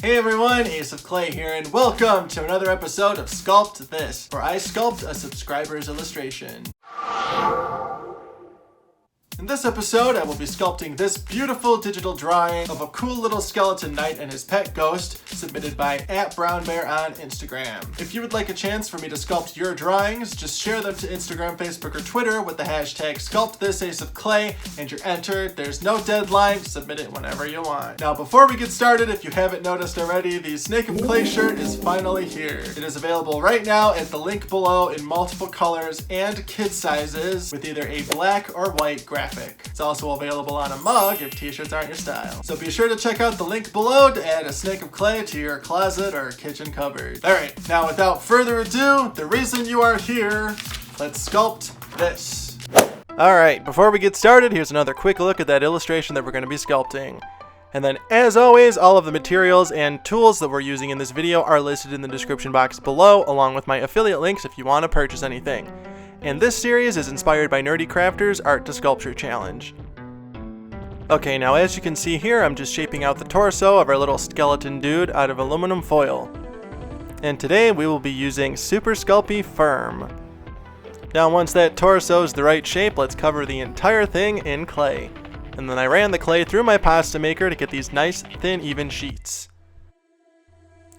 Hey everyone, Ace of Clay here, and welcome to another episode of Sculpt This, where I sculpt a subscriber's illustration. In this episode, I will be sculpting this beautiful digital drawing of a cool little skeleton knight and his pet ghost, submitted by @brownbear on Instagram. If you would like a chance for me to sculpt your drawings, just share them to Instagram, Facebook, or Twitter with the hashtag SculptThisAceOfClay, and you're entered. There's no deadline, submit it whenever you want. Now, before we get started, if you haven't noticed already, the Snake of Clay shirt is finally here. It is available right now at the link below in multiple colors and kid sizes, with either a black or white graphic. It's also available on a mug if t-shirts aren't your style. So be sure to check out the link below to add a Snake of Clay to your closet or kitchen cupboard. Alright, now without further ado, the reason you are here, let's sculpt this. Alright, before we get started, here's another quick look at that illustration that we're going to be sculpting. And then, as always, all of the materials and tools that we're using in this video are listed in the description box below, along with my affiliate links if you want to purchase anything. And this series is inspired by Nerdy Crafter's Art to Sculpture Challenge. Okay, now as you can see here, I'm just shaping out the torso of our little skeleton dude out of aluminum foil. And today we will be using Super Sculpey Firm. Now once that torso is the right shape, let's cover the entire thing in clay. And then I ran the clay through my pasta maker to get these nice, thin, even sheets.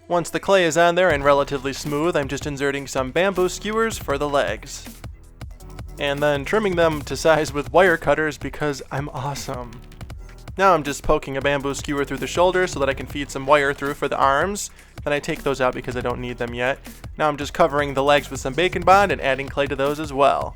Once the clay is on there and relatively smooth, I'm just inserting some bamboo skewers for the legs. And then trimming them to size with wire cutters because I'm awesome. Now I'm just poking a bamboo skewer through the shoulder so that I can feed some wire through for the arms. Then I take those out because I don't need them yet. Now I'm just covering the legs with some bacon bond and adding clay to those as well.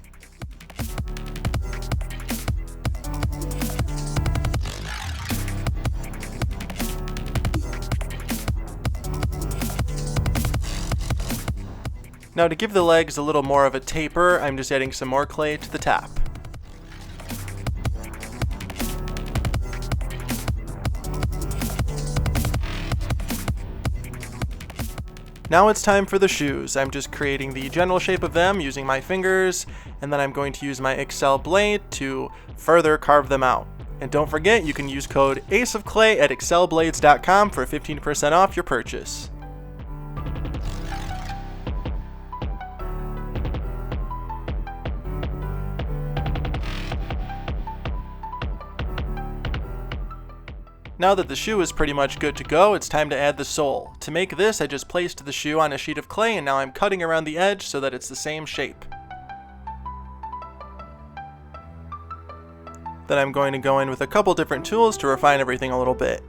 Now to give the legs a little more of a taper, I'm just adding some more clay to the top. Now it's time for the shoes. I'm just creating the general shape of them using my fingers, and then I'm going to use my Excel blade to further carve them out. And don't forget, you can use code ACEOFCLAY at excelblades.com for 15% off your purchase. Now that the shoe is pretty much good to go, it's time to add the sole. To make this, I just placed the shoe on a sheet of clay and now I'm cutting around the edge so that it's the same shape. Then I'm going to go in with a couple different tools to refine everything a little bit.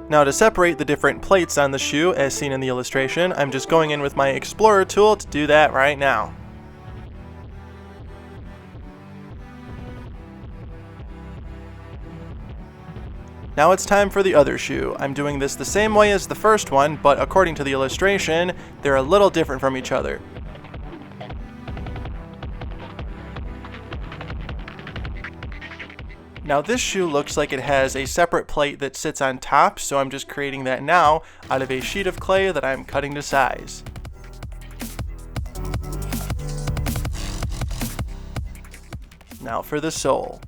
Now to separate the different plates on the shoe, as seen in the illustration, I'm just going in with my Explorer tool to do that right now. Now it's time for the other shoe. I'm doing this the same way as the first one, but according to the illustration, they're a little different from each other. Now this shoe looks like it has a separate plate that sits on top, so I'm just creating that now out of a sheet of clay that I'm cutting to size. Now for the sole.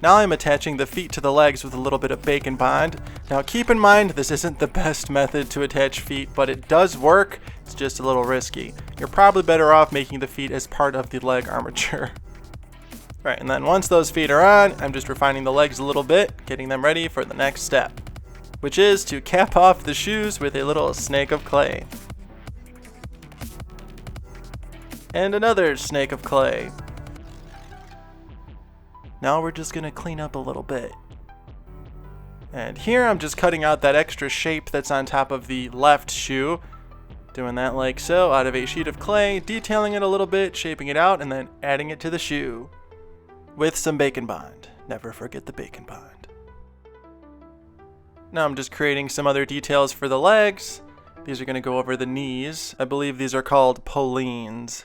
Now I'm attaching the feet to the legs with a little bit of bacon bond. Now keep in mind, this isn't the best method to attach feet, but it does work. It's just a little risky. You're probably better off making the feet as part of the leg armature. Right, and then once those feet are on, I'm just refining the legs a little bit, getting them ready for the next step, which is to cap off the shoes with a little snake of clay. And another snake of clay. Now we're just going to clean up a little bit. And here I'm just cutting out that extra shape that's on top of the left shoe. Doing that like so, out of a sheet of clay, detailing it a little bit, shaping it out, and then adding it to the shoe. With some bacon bond. Never forget the bacon bond. Now I'm just creating some other details for the legs. These are going to go over the knees. I believe these are called polines.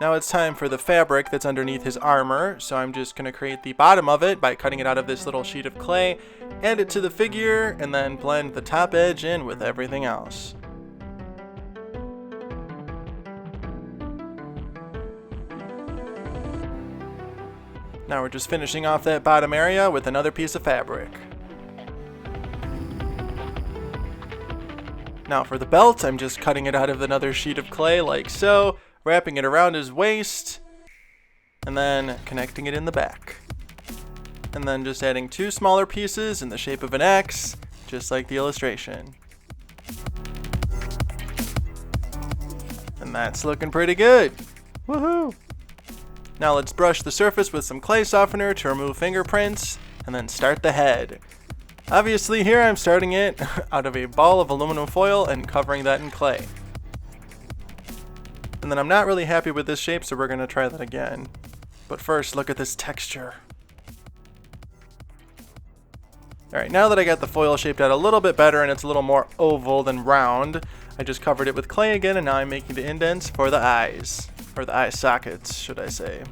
Now it's time for the fabric that's underneath his armor, so I'm just going to create the bottom of it by cutting it out of this little sheet of clay, add it to the figure, and then blend the top edge in with everything else. Now we're just finishing off that bottom area with another piece of fabric. Now for the belt, I'm just cutting it out of another sheet of clay like so, wrapping it around his waist, and then connecting it in the back. And then just adding 2 smaller pieces in the shape of an X, just like the illustration. And that's looking pretty good. Woohoo! Now let's brush the surface with some clay softener to remove fingerprints, and then start the head. Obviously here I'm starting it out of a ball of aluminum foil and covering that in clay. And then I'm not really happy with this shape, so we're going to try that again. But first, look at this texture. Alright, now that I got the foil shaped out a little bit better and it's a little more oval than round, I just covered it with clay again, and now I'm making the indents for the eyes. Or the eye sockets, should I say.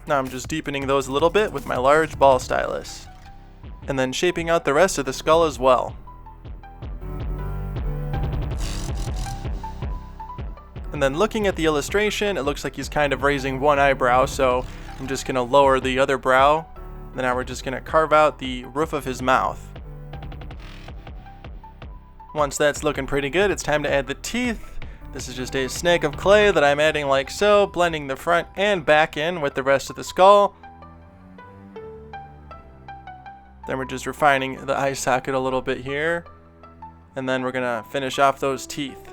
Now I'm just deepening those a little bit with my large ball stylus. And then shaping out the rest of the skull as well. And then looking at the illustration, it looks like he's kind of raising one eyebrow, so I'm just going to lower the other brow. Then now we're just going to carve out the roof of his mouth. Once that's looking pretty good, it's time to add the teeth. This is just a snake of clay that I'm adding like so, blending the front and back in with the rest of the skull. Then we're just refining the eye socket a little bit here. And then we're going to finish off those teeth.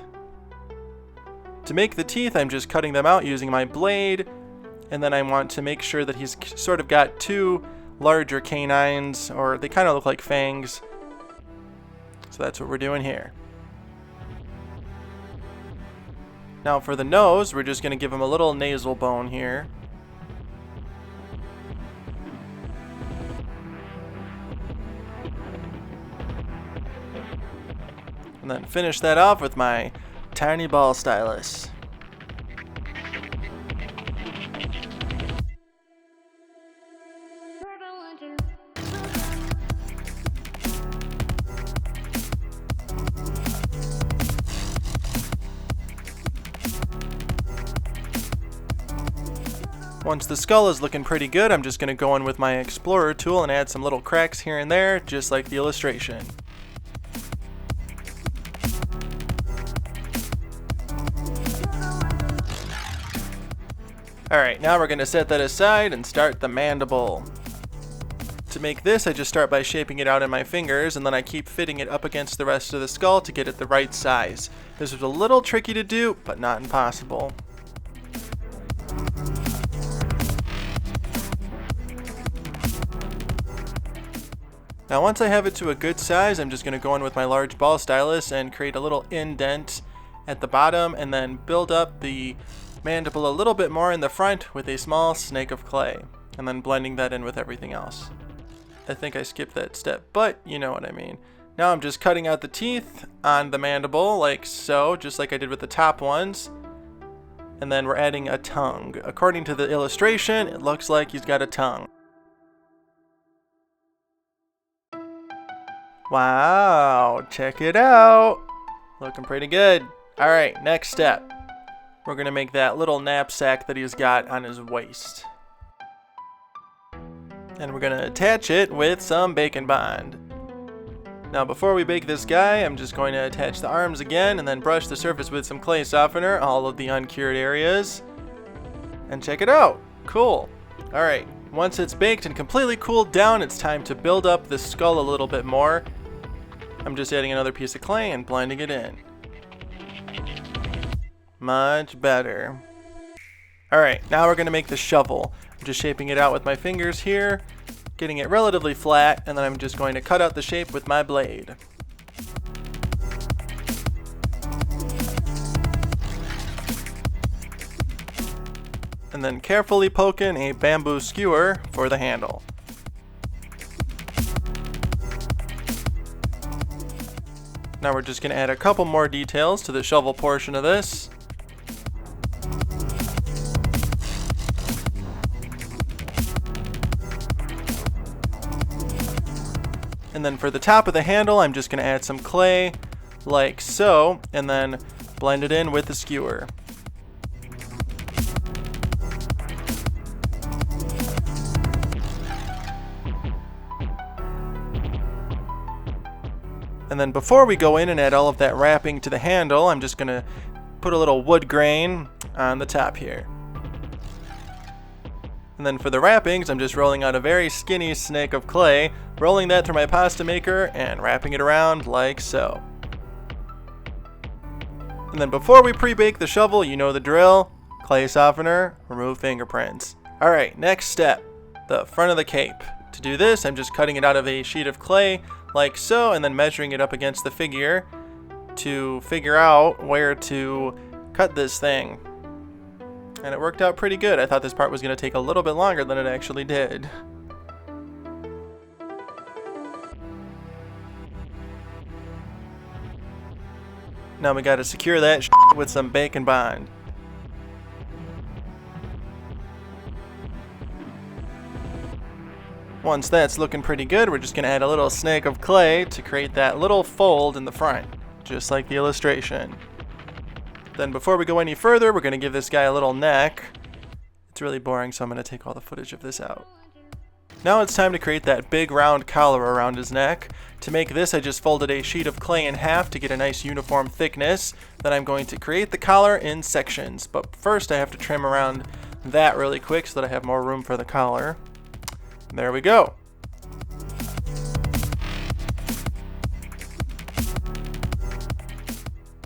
To make the teeth, I'm just cutting them out using my blade. And then I want to make sure that he's sort of got 2 larger canines, or they kind of look like fangs. So that's what we're doing here. Now for the nose, we're just going to give him a little nasal bone here. And then finish that off with my tiny ball stylus. Once the skull is looking pretty good, I'm just going to go in with my Explorer tool and add some little cracks here and there, just like the illustration. Alright, now we're going to set that aside and start the mandible. To make this, I just start by shaping it out in my fingers, and then I keep fitting it up against the rest of the skull to get it the right size. This was a little tricky to do, but not impossible. Now once I have it to a good size, I'm just going to go in with my large ball stylus and create a little indent at the bottom, and then build up the mandible a little bit more in the front with a small snake of clay, and then blending that in with everything else. I think I skipped that step, but you know what I mean. Now I'm just cutting out the teeth on the mandible like so, just like I did with the top ones. And then we're adding a tongue. According to the illustration, it looks like he's got a tongue. Wow, check it out. Looking pretty good. Alright, next step. We're going to make that little knapsack that he's got on his waist. And we're going to attach it with some bacon bond. Now before we bake this guy, I'm just going to attach the arms again and then brush the surface with some clay softener, all of the uncured areas. And check it out. Cool. Alright, once it's baked and completely cooled down, it's time to build up the skull a little bit more. I'm just adding another piece of clay and blending it in. Much better. Alright, now we're going to make the shovel. I'm just shaping it out with my fingers here, getting it relatively flat, and then I'm just going to cut out the shape with my blade. And then carefully poke in a bamboo skewer for the handle. Now we're just going to add a couple more details to the shovel portion of this. And then for the top of the handle, I'm just going to add some clay like so, and then blend it in with the skewer. And then before we go in and add all of that wrapping to the handle, I'm just going to put a little wood grain on the top here. And then for the wrappings, I'm just rolling out a very skinny snake of clay, rolling that through my pasta maker and wrapping it around like so. And then before we pre-bake the shovel, you know the drill. Clay softener, remove fingerprints. Alright, next step, the front of the cape. To do this, I'm just cutting it out of a sheet of clay like so, and then measuring it up against the figure to figure out where to cut this thing. And it worked out pretty good. I thought this part was going to take a little bit longer than it actually did. Now we got to secure that with some bacon bond. Once that's looking pretty good, we're just going to add a little snake of clay to create that little fold in the front, just like the illustration. Then before we go any further, we're going to give this guy a little neck. It's really boring, so I'm going to take all the footage of this out. Now it's time to create that big round collar around his neck. To make this, I just folded a sheet of clay in half to get a nice uniform thickness. Then I'm going to create the collar in sections. But first I have to trim around that really quick so that I have more room for the collar. There we go.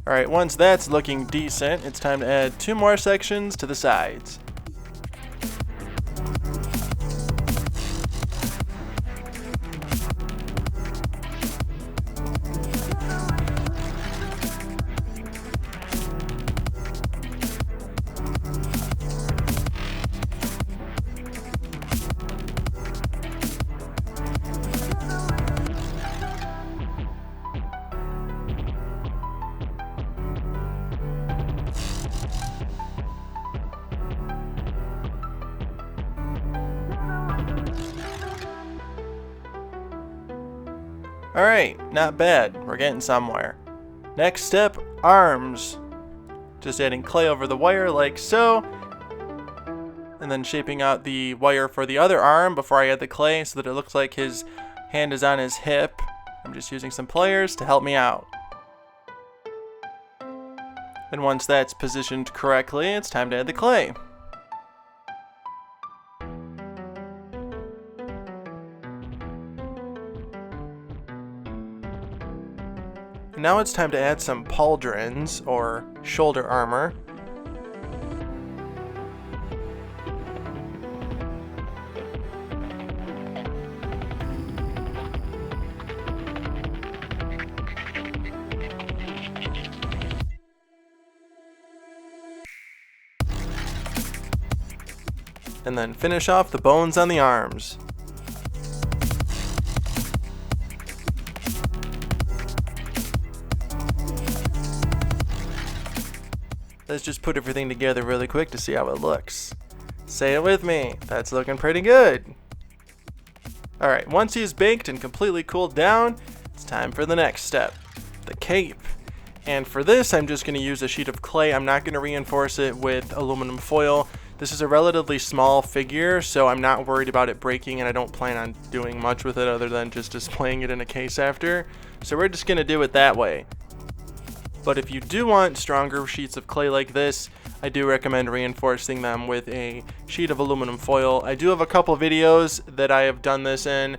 Alright, once that's looking decent, it's time to add 2 more sections to the sides. Alright, not bad. We're getting somewhere. Next step, arms. Just adding clay over the wire like so. And then shaping out the wire for the other arm before I add the clay so that it looks like his hand is on his hip. I'm just using some pliers to help me out. And once that's positioned correctly, it's time to add the clay. Now it's time to add some pauldrons, or shoulder armor. And then finish off the bones on the arms. Let's just put everything together really quick to see how it looks. Say it with me, that's looking pretty good. Alright, once he's baked and completely cooled down, it's time for the next step, the cape. And for this, I'm just going to use a sheet of clay. I'm not going to reinforce it with aluminum foil. This is a relatively small figure, so I'm not worried about it breaking, and I don't plan on doing much with it other than just displaying it in a case after. So we're just going to do it that way. But if you do want stronger sheets of clay like this, I do recommend reinforcing them with a sheet of aluminum foil. I do have a couple videos that I have done this in,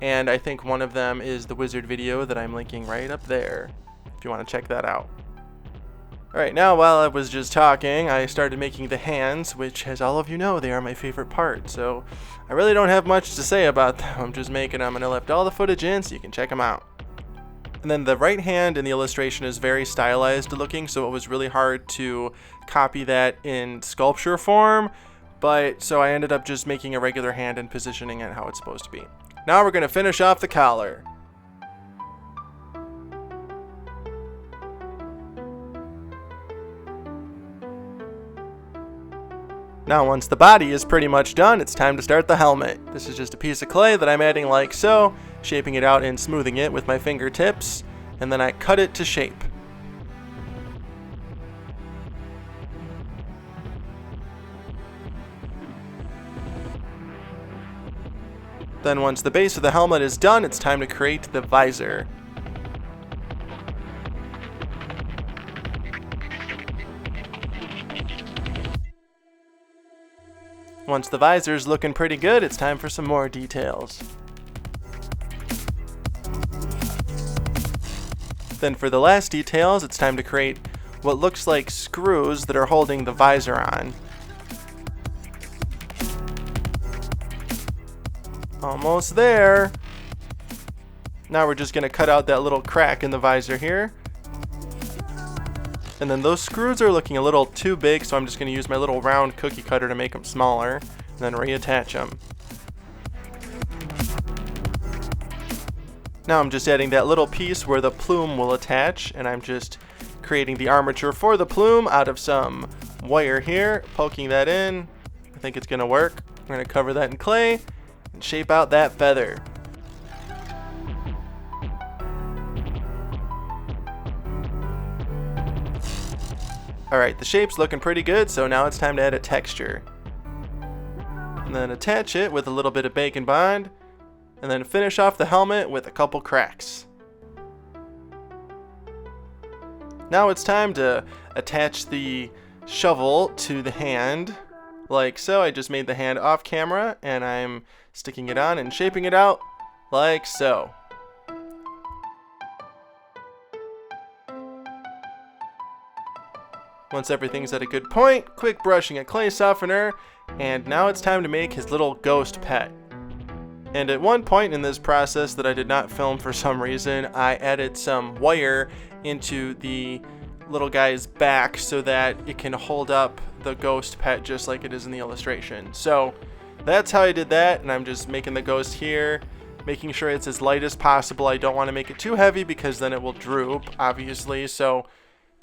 and I think one of them is the wizard video that I'm linking right up there, if you want to check that out. Alright, now while I was just talking, I started making the hands, which, as all of you know, they are my favorite part, so I really don't have much to say about them. I'm just making them, and I left all the footage in so you can check them out. And then the right hand in the illustration is very stylized looking, so it was really hard to copy that in sculpture form, but so I ended up just making a regular hand and positioning it how it's supposed to be. Now we're going to finish off the collar. Now once the body is pretty much done, it's time to start the helmet. This is just a piece of clay that I'm adding like so, shaping it out and smoothing it with my fingertips, and then I cut it to shape. Then once the base of the helmet is done, it's time to create the visor. Once the visor is looking pretty good, it's time for some more details. Then for the last details, it's time to create what looks like screws that are holding the visor on. Almost there. Now we're just going to cut out that little crack in the visor here. And then those screws are looking a little too big, so I'm just going to use my little round cookie cutter to make them smaller, and then reattach them. Now I'm just adding that little piece where the plume will attach, and I'm just creating the armature for the plume out of some wire here, poking that in. I think it's going to work. I'm going to cover that in clay and shape out that feather. Alright, the shape's looking pretty good, so now it's time to add a texture. And then attach it with a little bit of bacon bond, and then finish off the helmet with a couple cracks. Now it's time to attach the shovel to the hand, like so. I just made the hand off camera, and I'm sticking it on and shaping it out, like so. Once everything's at a good point, quick brushing a clay softener, and now it's time to make his little ghost pet. And at one point in this process that I did not film for some reason, I added some wire into the little guy's back so that it can hold up the ghost pet just like it is in the illustration. So that's how I did that, and I'm just making the ghost here, making sure it's as light as possible. I don't want to make it too heavy because then it will droop, obviously, so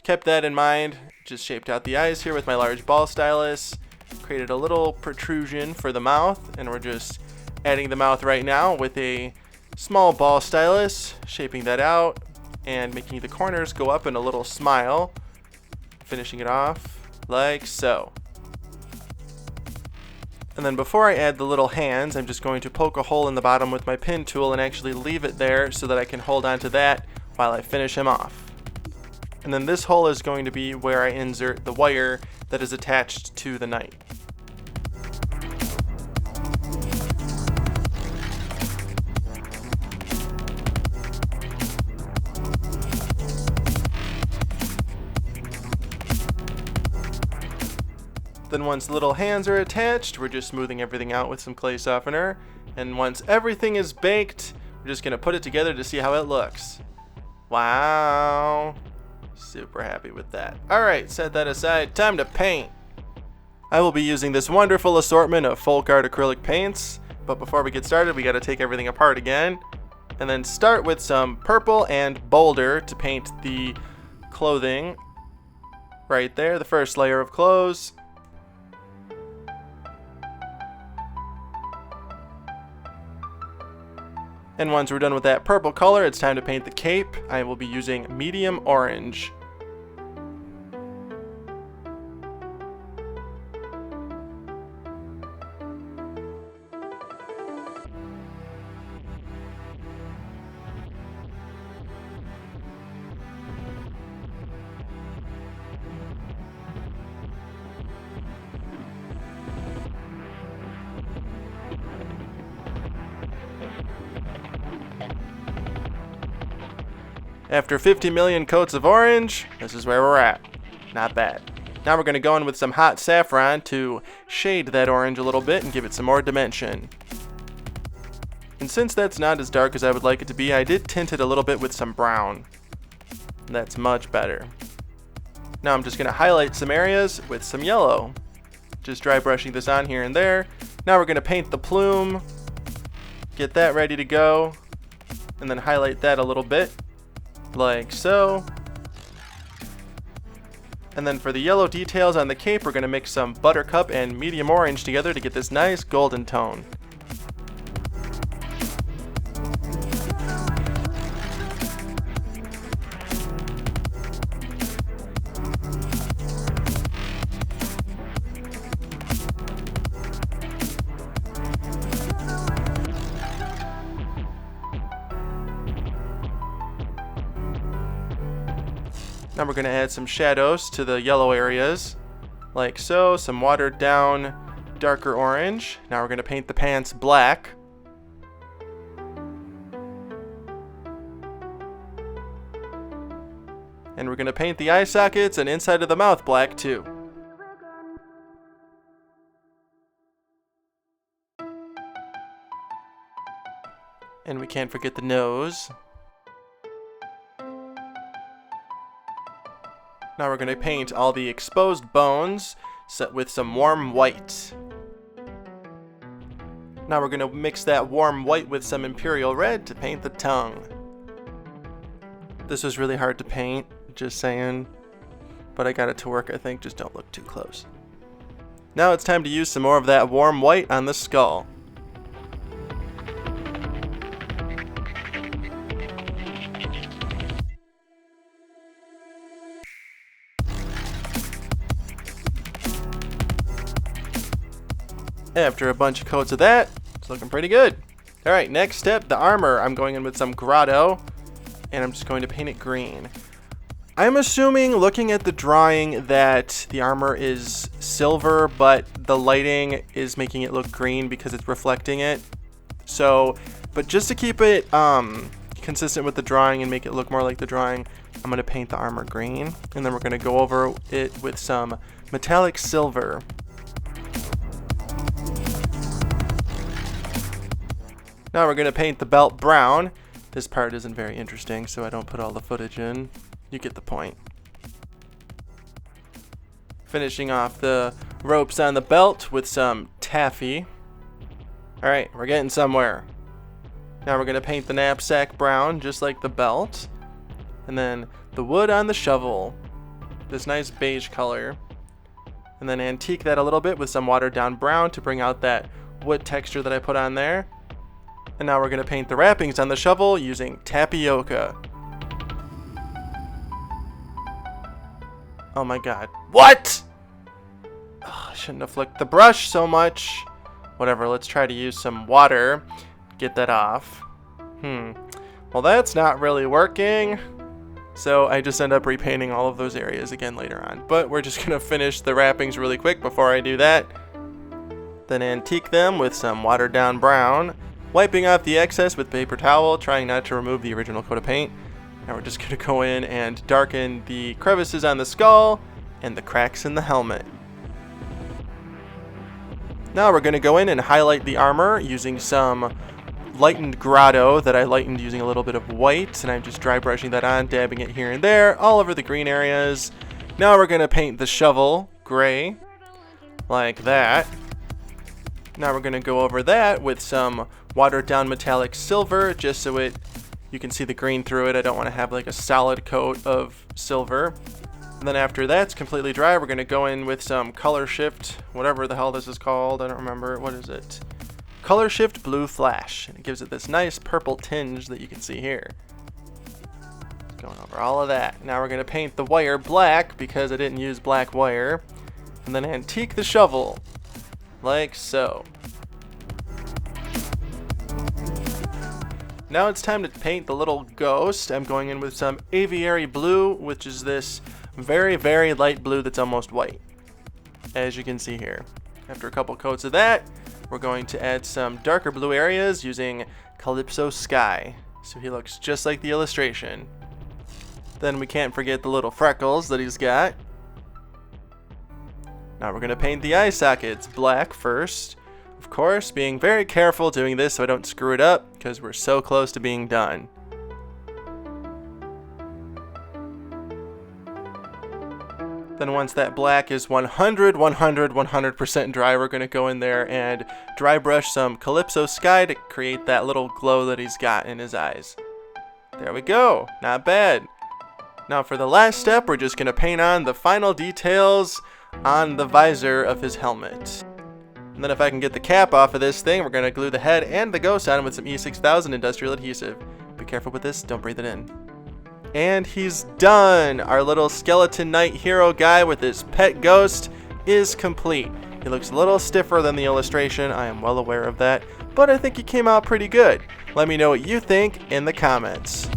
kept that in mind. Just shaped out the eyes here with my large ball stylus, created a little protrusion for the mouth, and we're just adding the mouth right now with a small ball stylus, shaping that out and making the corners go up in a little smile, finishing it off like so. And then before I add the little hands, I'm just going to poke a hole in the bottom with my pin tool and actually leave it there so that I can hold on to that while I finish him off. And then this hole is going to be where I insert the wire that is attached to the knight. Then once the little hands are attached, we're just smoothing everything out with some clay softener. And once everything is baked, we're just going to put it together to see how it looks. Wow. Super happy with that. Alright, set that aside. Time to paint. I will be using this wonderful assortment of folk art acrylic paints, but before we get started, we got to take everything apart again. And then start with some purple and boulder to paint the clothing right there, the first layer of clothes. And once we're done with that purple color, it's time to paint the cape. I will be using medium orange. After 50 million coats of orange, this is where we're at. Not bad. Now we're going to go in with some hot saffron to shade that orange a little bit and give it some more dimension. And since that's not as dark as I would like it to be, I did tint it a little bit with some brown. That's much better. Now I'm just going to highlight some areas with some yellow. Just dry brushing this on here and there. Now we're going to paint the plume. Get that ready to go. And then highlight that a little bit. Like so. And then for the yellow details on the cape, we're going to mix some buttercup and medium orange together to get this nice golden tone. Now we're going to add some shadows to the yellow areas, like so, some watered down darker orange. Now we're going to paint the pants black. And we're going to paint the eye sockets and inside of the mouth black too. And we can't forget the nose. Now we're going to paint all the exposed bones set with some warm white. Now we're going to mix that warm white with some imperial red to paint the tongue. This was really hard to paint, just saying, but I got it to work, I think. Just don't look too close. Now it's time to use some more of that warm white on the skull. After a bunch of coats of that, it's looking pretty good. Alright, next step, the armor. I'm going in with some grotto, and I'm just going to paint it green. I'm assuming, looking at the drawing, that the armor is silver, but the lighting is making it look green because it's reflecting it. So, but just to keep it consistent with the drawing and make it look more like the drawing, I'm going to paint the armor green, and then we're going to go over it with some metallic silver. Now we're going to paint the belt brown. This part isn't very interesting, so I don't put all the footage in. You get the point. Finishing off the ropes on the belt with some taffy. Alright, we're getting somewhere. Now we're going to paint the knapsack brown, just like the belt. And then the wood on the shovel. This nice beige color. And then antique that a little bit with some watered down brown to bring out that wood texture that I put on there. And now we're going to paint the wrappings on the shovel using tapioca. Oh my god. What? Oh, I shouldn't have flicked the brush so much. Whatever, let's try to use some water. Get that off. Well, that's not really working. So I just end up repainting all of those areas again later on. But we're just going to finish the wrappings really quick before I do that. Then antique them with some watered down brown. Wiping off the excess with paper towel, trying not to remove the original coat of paint. Now we're just going to go in and darken the crevices on the skull and the cracks in the helmet. Now we're going to go in and highlight the armor using some lightened grotto that I lightened using a little bit of white, and I'm just dry brushing that on, dabbing it here and there, all over the green areas. Now we're going to paint the shovel gray, like that. Now we're going to go over that with some watered down metallic silver, just so you can see the green through it. I don't want to have like a solid coat of silver. And then after that's completely dry, we're going to go in with some color shift, whatever the hell this is called. I don't remember. What is it? Color shift blue flash. And it gives it this nice purple tinge that you can see here. Going over all of that. Now we're going to paint the wire black because I didn't use black wire. And then antique the shovel. Like so. Now it's time to paint the little ghost. I'm going in with some aviary blue, which is this very, very light blue that's almost white, as you can see here. After a couple coats of that, we're going to add some darker blue areas using Calypso Sky, so he looks just like the illustration. Then we can't forget the little freckles that he's got. Now we're going to paint the eye sockets black first. Of course, being very careful doing this so I don't screw it up, because we're so close to being done. Then once that black is 100% dry, we're going to go in there and dry brush some Calypso Sky to create that little glow that he's got in his eyes. There we go. Not bad. Now for the last step, we're just going to paint on the final details on the visor of his helmet. And then if I can get the cap off of this thing, we're going to glue the head and the ghost on with some E6000 industrial adhesive. Be careful with this, don't breathe it in. And he's done! Our little skeleton knight hero guy with his pet ghost is complete. He looks a little stiffer than the illustration, I am well aware of that, but I think he came out pretty good. Let me know what you think in the comments.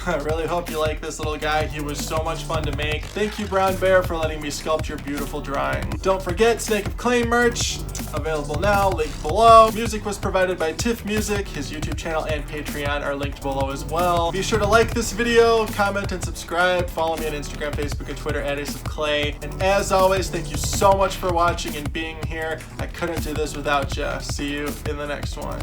I really hope you like this little guy. He was so much fun to make. Thank you, Brown Bear, for letting me sculpt your beautiful drawing. Don't forget, Snake of Clay merch, available now, linked below. Music was provided by Tiff Music. His YouTube channel and Patreon are linked below as well. Be sure to like this video, comment, and subscribe. Follow me on Instagram, Facebook, and Twitter at Ace of Clay. And as always, thank you so much for watching and being here. I couldn't do this without you. See you in the next one.